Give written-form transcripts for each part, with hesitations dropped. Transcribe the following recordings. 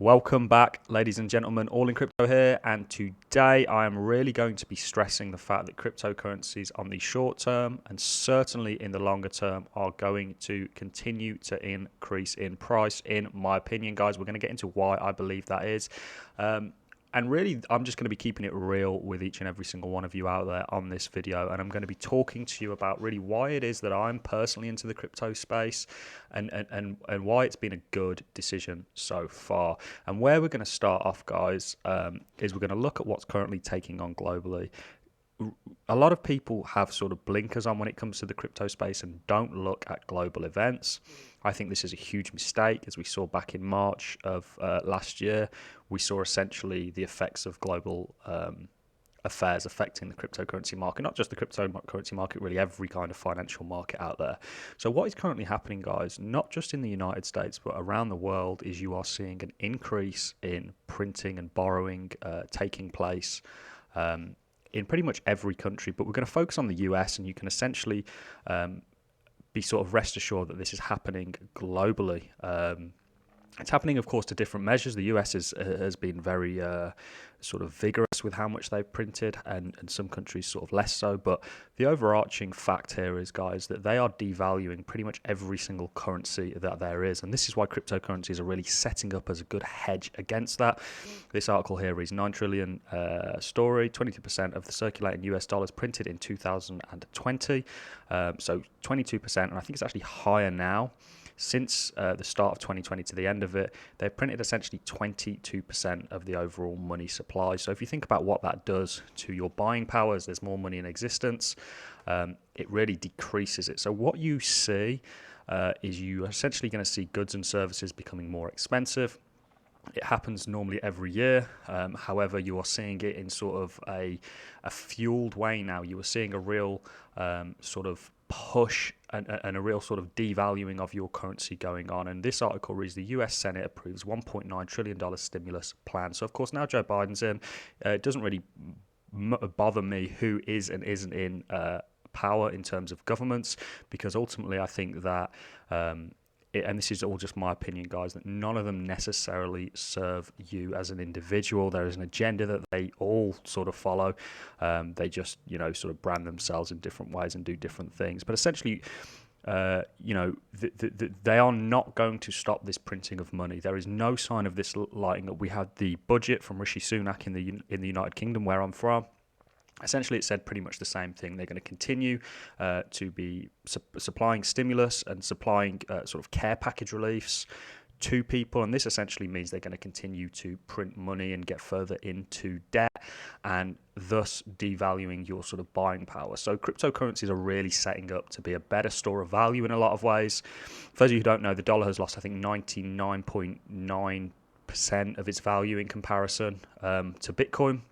Welcome back, ladies and gentlemen, All in Crypto here, and today I am really going to be stressing the fact that cryptocurrencies on the short term and certainly in the longer term are going to continue to increase in price, in my opinion, guys. We're going to get into why I believe that is. And really, I'm just going to be keeping it real with each and every single one of you out there on this video. And I'm going to be talking to you about really why it is that I'm personally into the crypto space and why it's been a good decision so far. And where we're going to start off, guys, is we're going to look at what's currently taking on globally. A lot of people have sort of blinkers on when it comes to the crypto space and don't look at global events. I think this is a huge mistake, as we saw back in March of last year. We saw essentially the effects of global affairs affecting the cryptocurrency market, not just the cryptocurrency market, really every kind of financial market out there. So what is currently happening, guys, not just in the United States, but around the world, is you are seeing an increase in printing and borrowing taking place in pretty much every country, but we're going to focus on the US, and you can essentially be sort of rest assured that this is happening globally. It's happening, of course, to different measures. The US has been very sort of vigorous with how much they've printed, and some countries sort of less so. But the overarching fact here is, guys, that they are devaluing pretty much every single currency that there is. And this is why cryptocurrencies are really setting up as a good hedge against that. This article here reads 9 trillion story, 22% of the circulating US dollars printed in 2020. So 22%, and I think it's actually higher now. Since the start of 2020 to the end of it, they've printed essentially 22% of the overall money supply. So if you think about what that does to your buying power, as there's more money in existence, it really decreases it. So what you see is you are essentially going to see goods and services becoming more expensive. It happens normally every year. However, you are seeing it in sort of a fueled way now. You are seeing a real sort of push and a real sort of devaluing of your currency going on. And this article reads, the US Senate approves $1.9 trillion stimulus plan. So, of course, now Joe Biden's in. It doesn't really bother me who is and isn't in power in terms of governments, because ultimately I think that and this is all just my opinion, guys, that none of them necessarily serve you as an individual. There is an agenda that they all sort of follow. They just, sort of brand themselves in different ways and do different things. But essentially, they are not going to stop this printing of money. There is no sign of this lighting up. We had the budget from Rishi Sunak in the United Kingdom, where I'm from. Essentially, it said pretty much the same thing. They're going to continue to be supplying stimulus and supplying sort of care package reliefs to people. And this essentially means they're going to continue to print money and get further into debt, and thus devaluing your sort of buying power. So cryptocurrencies are really setting up to be a better store of value in a lot of ways. For those of you who don't know, the dollar has lost, I think, 99.9% of its value in comparison to Bitcoin.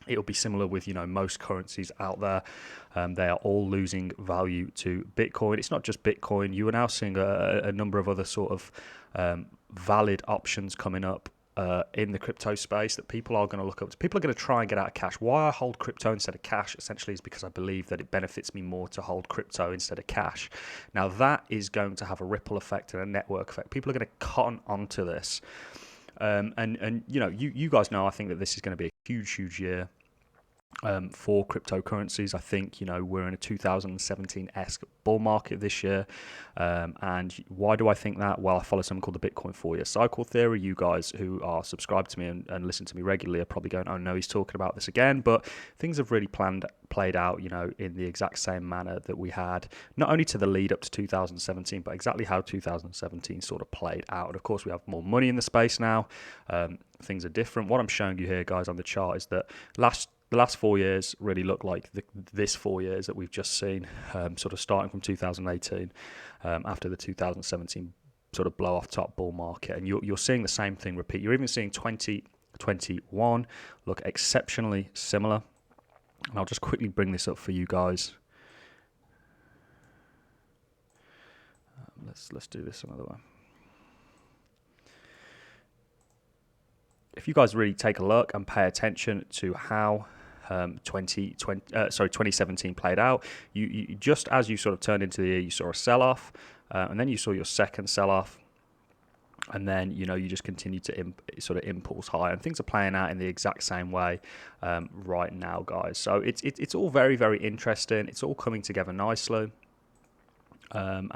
It'll be similar with, most currencies out there. They are all losing value to Bitcoin. It's not just Bitcoin. You are now seeing a number of other sort of valid options coming up in the crypto space that people are going to look up to. People are going to try and get out of cash. Why I hold crypto instead of cash essentially is because I believe that it benefits me more to hold crypto instead of cash. Now, that is going to have a ripple effect and a network effect. People are going to cotton onto this. You guys know, I think that this is going to be a huge year for cryptocurrencies. I think, we're in a 2017-esque bull market this year. And why do I think that? Well, I follow something called the Bitcoin 4-year cycle theory. You guys who are subscribed to me and listen to me regularly are probably going, oh no, he's talking about this again. But things have really played out, in the exact same manner that we had, not only to the lead up to 2017, but exactly how 2017 sort of played out. And of course, we have more money in the space now. Things are different. What I'm showing you here, guys, on the chart is that the last 4 years really look like this 4 years that we've just seen, sort of starting from 2018 after the 2017 sort of blow off top bull market. And you're seeing the same thing repeat. You're even seeing 2021 look exceptionally similar. And I'll just quickly bring this up for you guys. Let's do this another way. If you guys really take a look and pay attention to how 2017 played out, you just as you sort of turned into the year, you saw a sell-off, and then you saw your second sell-off, and then you just continue to sort of impulse higher, and things are playing out in the exact same way right now, guys. So it's all very, very interesting. It's all coming together nicely, and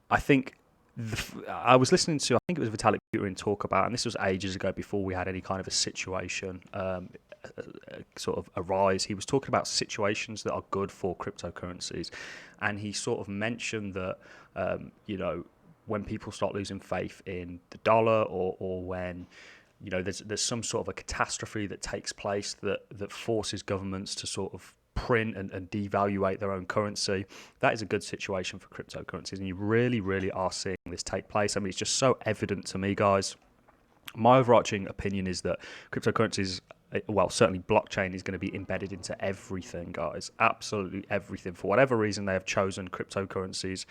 I think I was listening to, I think it was Vitalik Buterin talk about, and this was ages ago before we had any kind of a situation sort of arise. He was talking about situations that are good for cryptocurrencies, and he sort of mentioned that when people start losing faith in the dollar, or when there's some sort of a catastrophe that takes place that forces governments to sort of print and devaluate their own currency, that is a good situation for cryptocurrencies, and you really, really are seeing this take place. I mean, it's just so evident to me, guys. My overarching opinion is that cryptocurrencies, well, certainly blockchain, is going to be embedded into everything, guys. Absolutely everything. For whatever reason, they have chosen cryptocurrencies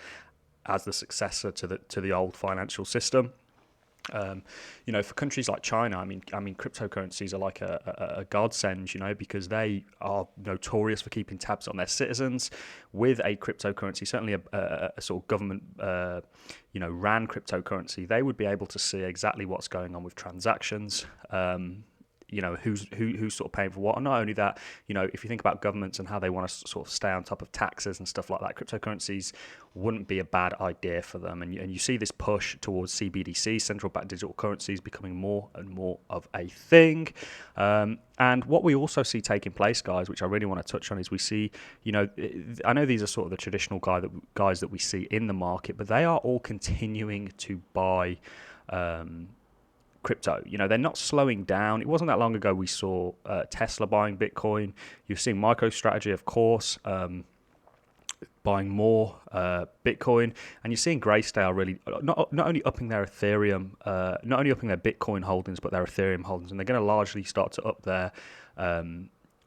as the successor to the old financial system. For countries like China, I mean, cryptocurrencies are like a godsend, because they are notorious for keeping tabs on their citizens. With a cryptocurrency, certainly a sort of government, ran cryptocurrency, they would be able to see exactly what's going on with transactions. Who's sort of paying for what. And not only that, if you think about governments and how they want to sort of stay on top of taxes and stuff like that, cryptocurrencies wouldn't be a bad idea for them. And you see this push towards CBDC, central bank digital currencies, becoming more and more of a thing. And what we also see taking place, guys, which I really want to touch on, is we see, I know these are sort of the traditional guys that we see in the market, but they are all continuing to buy crypto. They're not slowing down. It wasn't that long ago we saw Tesla buying Bitcoin. You're seeing MicroStrategy, of course, buying more Bitcoin, and you're seeing Grayscale really not only upping their Ethereum, not only upping their Bitcoin holdings, but their Ethereum holdings, and they're going to largely start to up their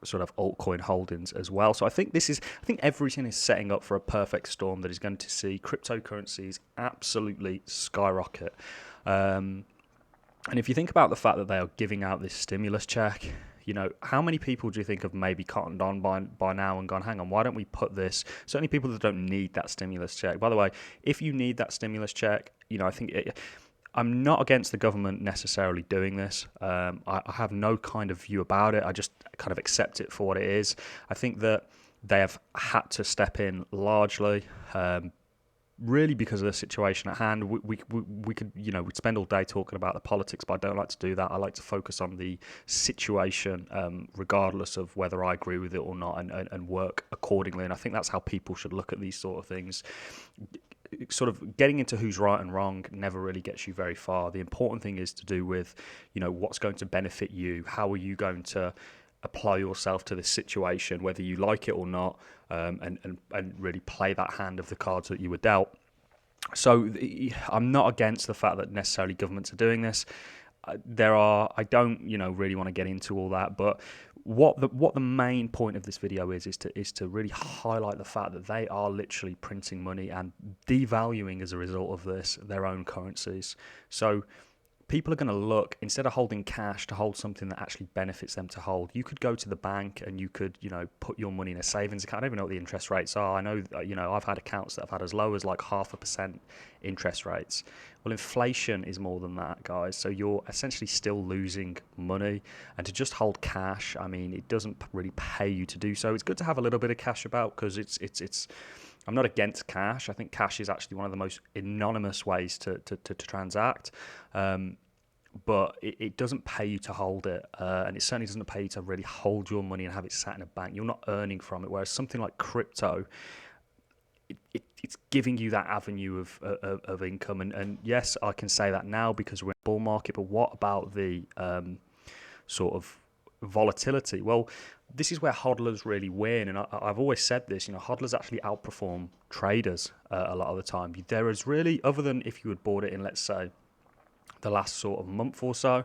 sort of altcoin holdings as well. So I think everything is setting up for a perfect storm that is going to see cryptocurrencies absolutely skyrocket. And if you think about the fact that they are giving out this stimulus check, how many people do you think have maybe cottoned on by now and gone, hang on, why don't we put this? Certainly people that don't need that stimulus check. By the way, if you need that stimulus check, I think I'm not against the government necessarily doing this. I have no kind of view about it. I just kind of accept it for what it is. I think that they have had to step in largely, really because of the situation at hand. We could, we'd spend all day talking about the politics, but I don't like to do that. I like to focus on the situation, regardless of whether I agree with it or not, and work accordingly. And I think that's how people should look at these sort of things. Sort of getting into who's right and wrong never really gets you very far. The important thing is to do with, what's going to benefit you. How are you going to apply yourself to this situation, whether you like it or not, and really play that hand of the cards that you were dealt. So I'm not against the fact that necessarily governments are doing this. I don't really want to get into all that, but what the main point of this video is to really highlight the fact that they are literally printing money and devaluing as a result of this their own currencies. So people are going to look, instead of holding cash, to hold something that actually benefits them to hold. You could go to the bank and you could, put your money in a savings account. I don't even know what the interest rates are. I know, I've had accounts that have had as low as like 0.5% interest rates. Well, inflation is more than that, guys. So you're essentially still losing money. And to just hold cash, I mean, it doesn't really pay you to do so. It's good to have a little bit of cash about, because it's I'm not against cash. I think cash is actually one of the most anonymous ways to transact. But it doesn't pay you to hold it, and it certainly doesn't pay you to really hold your money and have it sat in a bank. You're not earning from it, whereas something like crypto, it's giving you that avenue of income. And yes, I can say that now because we're in a bull market, but what about the sort of volatility? Well, this is where hodlers really win, and I've always said this, hodlers actually outperform traders a lot of the time. There is really, other than if you had bought it in, let's say, the last sort of month or so,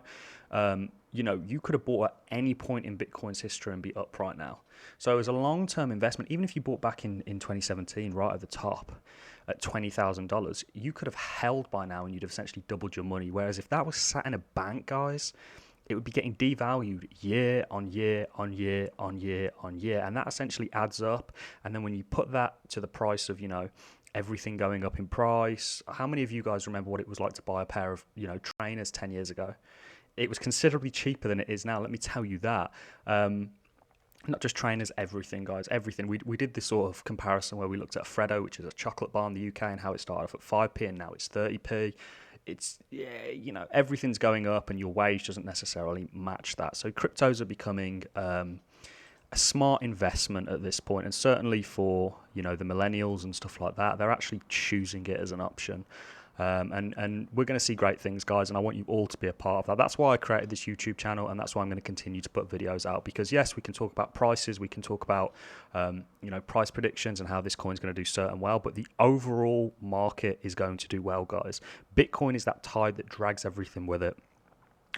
you could have bought at any point in Bitcoin's history and be up right now. So as a long-term investment, even if you bought back in 2017, right at the top at $20,000, you could have held by now and you'd have essentially doubled your money. Whereas if that was sat in a bank, guys, it would be getting devalued year on year on year on year on year. And that essentially adds up. And then when you put that to the price of, everything going up in price. How many of you guys remember what it was like to buy a pair of, trainers 10 years ago? It was considerably cheaper than it is now, let me tell you that. Not just trainers, everything, guys, everything. We did this sort of comparison where we looked at Freddo, which is a chocolate bar in the UK, and how it started off at 5p and now it's 30p. It's, everything's going up and your wage doesn't necessarily match that. So cryptos are becoming a smart investment at this point, and certainly for, the millennials and stuff like that, they're actually choosing it as an option. And we're going to see great things, guys, and I want you all to be a part of that. That's why I created this YouTube channel, and that's why I'm going to continue to put videos out, because yes, we can talk about prices, we can talk about price predictions and how this coin's going to do certain well, but the overall market is going to do well, guys. Bitcoin is that tide that drags everything with it,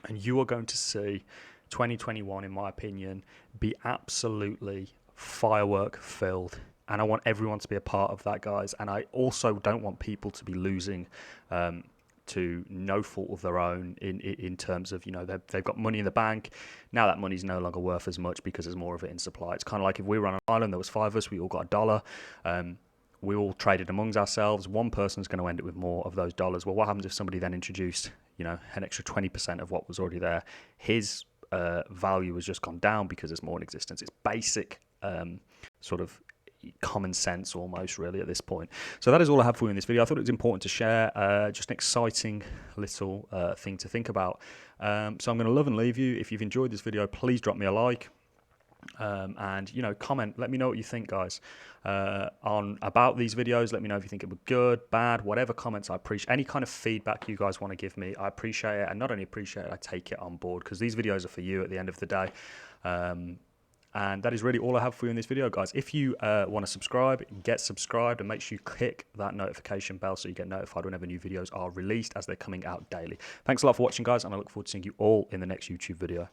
and you are going to see 2021, in my opinion, be absolutely firework filled. And I want everyone to be a part of that, guys. And I also don't want people to be losing to no fault of their own in terms of, they've got money in the bank. Now that money's no longer worth as much because there's more of it in supply. It's kind of like if we were on an island, there was 5 of us, we all got $1. We all traded amongst ourselves. One person's going to end up with more of those dollars. Well, what happens if somebody then introduced, an extra 20% of what was already there? His value has just gone down because there's more in existence. It's basic sort of common sense almost, really, at this point. So that is all I have for you in this video. I thought it was important to share, just an exciting little thing to think about. So I'm going to love and leave you. If you've enjoyed this video, please drop me a like. And comment, let me know what you think, guys, on about these videos. Let me know if you think it was good, bad, whatever comments. I appreciate any kind of feedback you guys want to give me. I appreciate it, and not only appreciate it, I take it on board, because these videos are for you at the end of the day. And that is really all I have for you in this video, guys. If you want to subscribe, get subscribed, and make sure you click that notification bell so you get notified whenever new videos are released, as they're coming out daily. Thanks a lot for watching, guys, and I look forward to seeing you all in the next YouTube video.